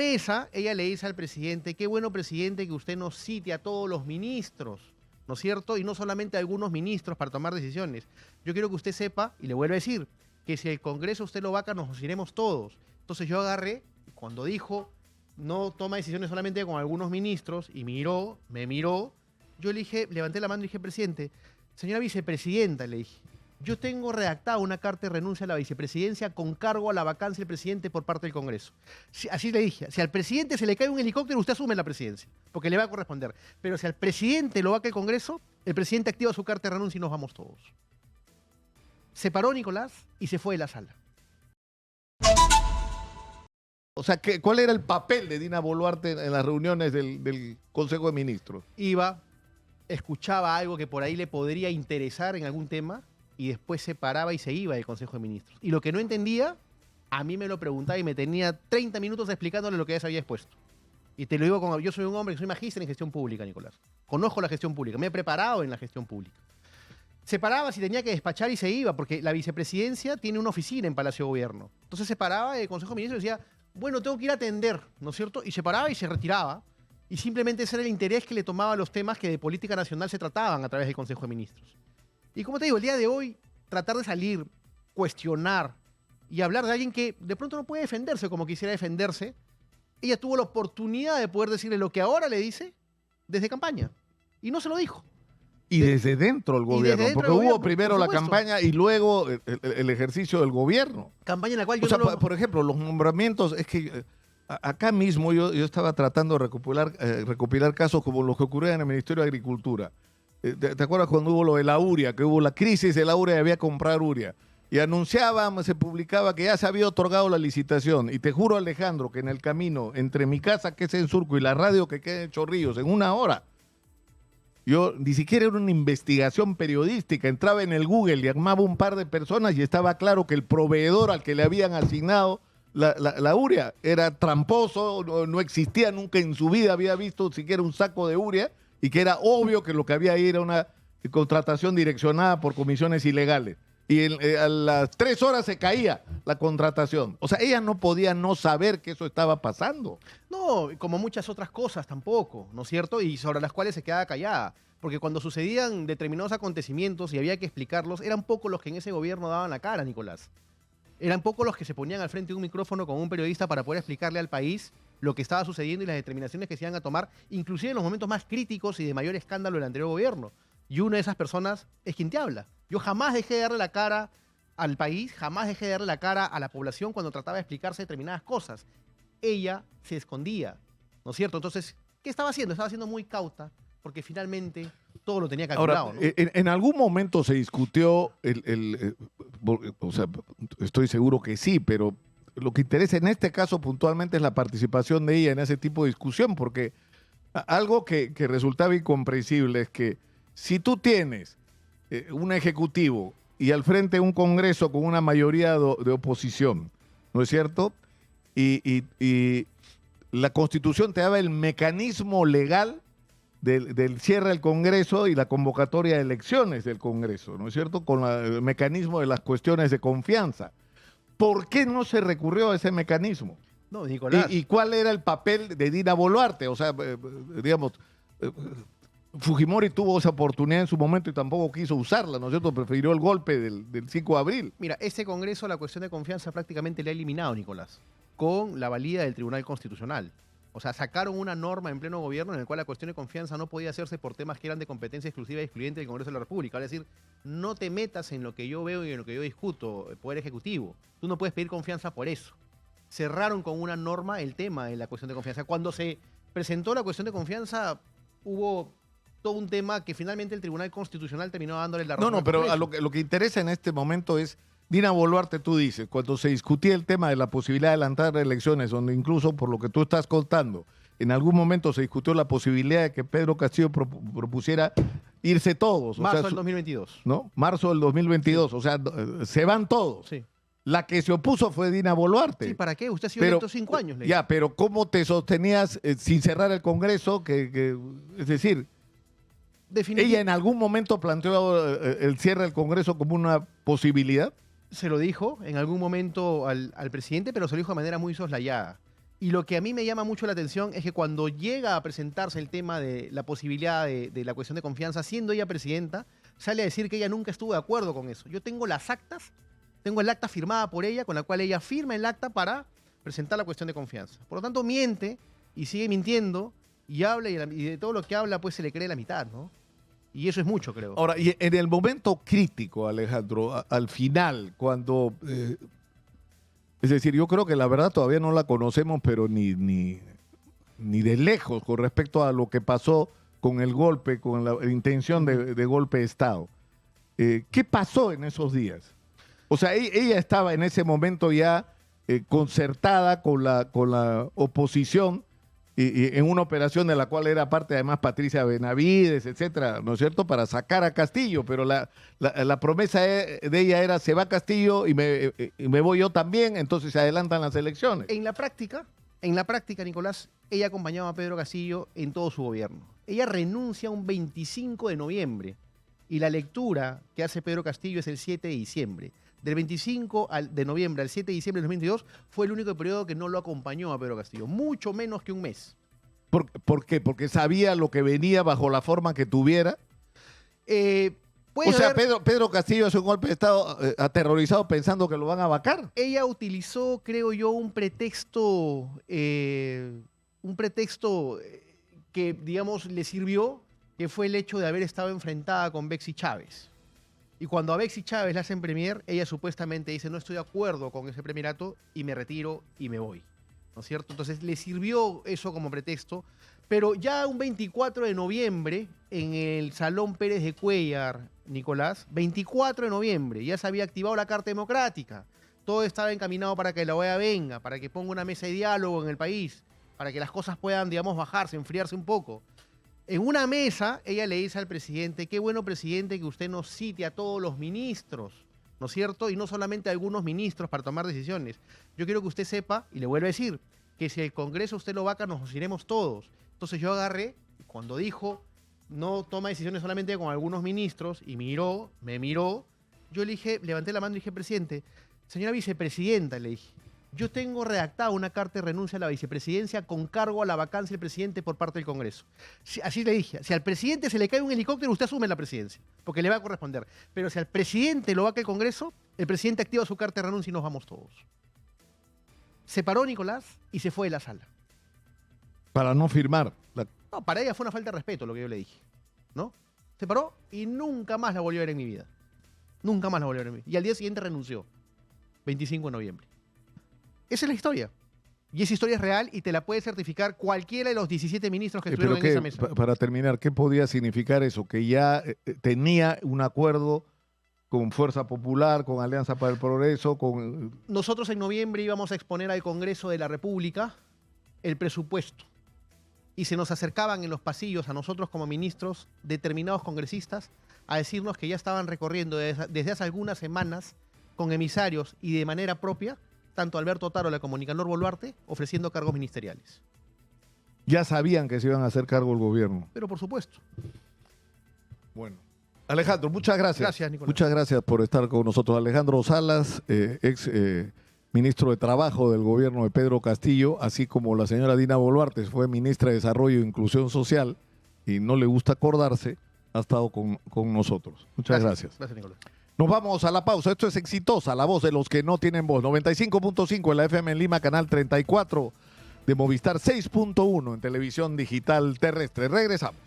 Mesa, ella le dice al presidente, qué bueno, presidente, que usted nos cite a todos los ministros, ¿no es cierto? Y no solamente a algunos ministros para tomar decisiones. Yo quiero que usted sepa, y le vuelvo a decir, que si el Congreso usted lo vaca, nos iremos todos. Entonces yo agarré, cuando dijo, no toma decisiones solamente con algunos ministros, y me miró, yo le dije, levanté la mano y dije, presidente, señora vicepresidenta, le dije, yo tengo redactada una carta de renuncia a la vicepresidencia con cargo a la vacancia del presidente por parte del Congreso. Así le dije, si al presidente se le cae un helicóptero, usted asume la presidencia, porque le va a corresponder. Pero si al presidente lo vaca el Congreso, el presidente activa su carta de renuncia y nos vamos todos. Se paró Nicolás y se fue de la sala. O sea, ¿cuál era el papel de Dina Boluarte en las reuniones del Consejo de Ministros? Iba, escuchaba algo que por ahí le podría interesar en algún tema y después se paraba y se iba del Consejo de Ministros. Y lo que no entendía, a mí me lo preguntaba y me tenía 30 minutos explicándole lo que ya se había expuesto. Y te lo digo como yo soy un hombre que soy magíster en gestión pública, Nicolás. Conozco la gestión pública, me he preparado en la gestión pública. Se paraba si tenía que despachar y se iba, porque la vicepresidencia tiene una oficina en Palacio de Gobierno. Entonces se paraba del Consejo de Ministros y decía, bueno, tengo que ir a atender, ¿no es cierto? Y se paraba y se retiraba. Y simplemente ese era el interés que le tomaba a los temas que de política nacional se trataban a través del Consejo de Ministros. Y como te digo, el día de hoy, tratar de salir, cuestionar y hablar de alguien que de pronto no puede defenderse como quisiera defenderse, ella tuvo la oportunidad de poder decirle lo que ahora le dice desde campaña. Y no se lo dijo. Y desde dentro del gobierno, porque hubo primero la supuesto, campaña y luego el ejercicio del gobierno. Campaña en la cual yo O sea, no lo... por ejemplo, los nombramientos, es que acá mismo yo estaba tratando de recopilar casos como los que ocurrían en el Ministerio de Agricultura. ¿Te acuerdas cuando hubo lo de la urea, que hubo la crisis de la urea y había que comprar urea? Y anunciaban, se publicaba que ya se había otorgado la licitación. Y te juro, Alejandro, que en el camino entre mi casa, que es en Surco, y la radio que queda en Chorrillos, en una hora, yo ni siquiera era una investigación periodística, entraba en el Google, llamaba un par de personas y estaba claro que el proveedor al que le habían asignado la urea era tramposo, no existía, nunca en su vida había visto siquiera un saco de urea y que era obvio que lo que había ahí era una contratación direccionada por comisiones ilegales. Y a las 3 horas se caía la contratación. O sea, ella no podía no saber que eso estaba pasando. No, como muchas otras cosas tampoco, ¿no es cierto? Y sobre las cuales se quedaba callada. Porque cuando sucedían determinados acontecimientos y había que explicarlos, eran pocos los que en ese gobierno daban la cara, Nicolás. Eran pocos los que se ponían al frente de un micrófono con un periodista para poder explicarle al país lo que estaba sucediendo y las determinaciones que se iban a tomar, inclusive en los momentos más críticos y de mayor escándalo del anterior gobierno. Y una de esas personas es quien te habla. Yo jamás dejé de darle la cara al país, jamás dejé de darle la cara a la población cuando trataba de explicarse determinadas cosas. Ella se escondía, ¿no es cierto? Entonces, ¿qué estaba haciendo? Estaba siendo muy cauta, porque finalmente todo lo tenía calculado. Ahora, ¿no? en algún momento se discutió, o sea, estoy seguro que sí, pero lo que interesa en este caso puntualmente es la participación de ella en ese tipo de discusión, porque algo que resultaba incomprensible es que si tú tienes un ejecutivo y al frente un Congreso con una mayoría de oposición, ¿no es cierto? Y la Constitución te daba el mecanismo legal del cierre del Congreso y la convocatoria de elecciones del Congreso, ¿no es cierto? Con el mecanismo de las cuestiones de confianza. ¿Por qué no se recurrió a ese mecanismo? No, Nicolás. ¿Y cuál era el papel de Dina Boluarte? O sea, digamos, Fujimori tuvo esa oportunidad en su momento y tampoco quiso usarla, ¿no es cierto? Prefirió el golpe del 5 de abril. Mira, ese Congreso la cuestión de confianza prácticamente le ha eliminado, Nicolás, con la valía del Tribunal Constitucional. O sea, sacaron una norma en pleno gobierno en la cual la cuestión de confianza no podía hacerse por temas que eran de competencia exclusiva y excluyente del Congreso de la República. Es decir, no te metas en lo que yo veo y en lo que yo discuto, Poder Ejecutivo. Tú no puedes pedir confianza por eso. Cerraron con una norma el tema de la cuestión de confianza. Cuando se presentó la cuestión de confianza, hubo todo un tema que finalmente el Tribunal Constitucional terminó dándole la razón. No, pero a lo que interesa en este momento es, Dina Boluarte, tú dices, cuando se discutía el tema de la posibilidad de adelantar elecciones, donde incluso por lo que tú estás contando, en algún momento se discutió la posibilidad de que Pedro Castillo propusiera irse todos. Marzo del 2022. ¿No? Marzo del 2022, sí. O sea, se van todos. Sí. La que se opuso fue Dina Boluarte. Sí, ¿para qué? Usted ha sido electo 5 años. Ya, pero ¿cómo te sostenías sin cerrar el Congreso? Es decir, ¿ella en algún momento planteó el cierre del Congreso como una posibilidad? Se lo dijo en algún momento al presidente, pero se lo dijo de manera muy soslayada. Y lo que a mí me llama mucho la atención es que cuando llega a presentarse el tema de la posibilidad de la cuestión de confianza, siendo ella presidenta, sale a decir que ella nunca estuvo de acuerdo con eso. Yo tengo las actas, tengo el acta firmada por ella, con la cual ella firma el acta para presentar la cuestión de confianza. Por lo tanto, miente y sigue mintiendo y habla, y de todo lo que habla, pues se le cree la mitad, ¿no? Y eso es mucho, creo. Ahora, y en el momento crítico, Alejandro, al final, cuando... es decir, yo creo que la verdad todavía no la conocemos, pero ni de lejos con respecto a lo que pasó con el golpe, con la intención de golpe de Estado. ¿Qué pasó en esos días? O sea, ella estaba en ese momento ya concertada con la oposición y en una operación de la cual era parte además Patricia Benavides, etcétera, ¿no es cierto?, para sacar a Castillo, pero la promesa de ella era: se va Castillo y me voy yo también, entonces se adelantan las elecciones. En la práctica, Nicolás, ella acompañaba a Pedro Castillo en todo su gobierno. Ella renuncia un 25 de noviembre y la lectura que hace Pedro Castillo es el 7 de diciembre. Del 25 de noviembre al 7 de diciembre de 2022 fue el único periodo que no lo acompañó a Pedro Castillo, mucho menos que un mes. ¿Por qué? ¿Porque sabía lo que venía bajo la forma que tuviera? O sea, Pedro Castillo hace un golpe de Estado aterrorizado pensando que lo van a vacar. Ella utilizó, creo yo, un pretexto que, digamos, le sirvió, que fue el hecho de haber estado enfrentada con Bexy Chávez. Y cuando a Bexy Chávez la hacen premier, ella supuestamente dice: no estoy de acuerdo con ese premierato y me retiro y me voy, ¿no es cierto? Entonces le sirvió eso como pretexto, pero ya un 24 de noviembre en el Salón Pérez de Cuéllar, Nicolás, 24 de noviembre, ya se había activado la Carta Democrática, todo estaba encaminado para que la OEA venga, para que ponga una mesa de diálogo en el país, para que las cosas puedan, digamos, bajarse, enfriarse un poco. En una mesa, ella le dice al presidente: qué bueno, presidente, que usted nos cite a todos los ministros, ¿no es cierto? Y no solamente a algunos ministros para tomar decisiones. Yo quiero que usted sepa, y le vuelvo a decir, que si el Congreso usted lo vaca, nos iremos todos. Entonces yo agarré, cuando dijo: no toma decisiones solamente con algunos ministros, y me miró, yo le dije, levanté la mano y dije: presidente, señora vicepresidenta, le dije, yo tengo redactada una carta de renuncia a la vicepresidencia con cargo a la vacancia del presidente por parte del Congreso. Así le dije: si al presidente se le cae un helicóptero, usted asume la presidencia, porque le va a corresponder. Pero si al presidente lo vaca el Congreso, el presidente activa su carta de renuncia y nos vamos todos. Se paró Nicolás y se fue de la sala. Para no firmar. No, para ella fue una falta de respeto lo que yo le dije, ¿no? Se paró y nunca más la volvió a ver en mi vida. Nunca más la volvió a ver en mi vida. Y al día siguiente renunció, 25 de noviembre. Esa es la historia. Y esa historia es real y te la puede certificar cualquiera de los 17 ministros que estuvieron en esa mesa. Para terminar, ¿qué podía significar eso? Que ya tenía un acuerdo con Fuerza Popular, con Alianza para el Progreso, con... Nosotros en noviembre íbamos a exponer al Congreso de la República el presupuesto. Y se nos acercaban en los pasillos a nosotros como ministros determinados congresistas a decirnos que ya estaban recorriendo desde hace algunas semanas con emisarios y de manera propia, tanto Alberto Tarola como Nicanor Boluarte, ofreciendo cargos ministeriales. Ya sabían que se iban a hacer cargo el gobierno. Pero por supuesto. Bueno. Alejandro, muchas gracias. Gracias, Nicolás. Muchas gracias por estar con nosotros. Alejandro Salas, ex ministro de Trabajo del gobierno de Pedro Castillo, así como la señora Dina Boluarte, fue ministra de Desarrollo e Inclusión Social y no le gusta acordarse, ha estado con nosotros. Muchas gracias. Gracias, Nicolás. Nos vamos a la pausa. Esto es Exitosa, la voz de los que no tienen voz. 95.5 en la FM en Lima, canal 34 de Movistar, 6.1 en televisión digital terrestre. Regresamos.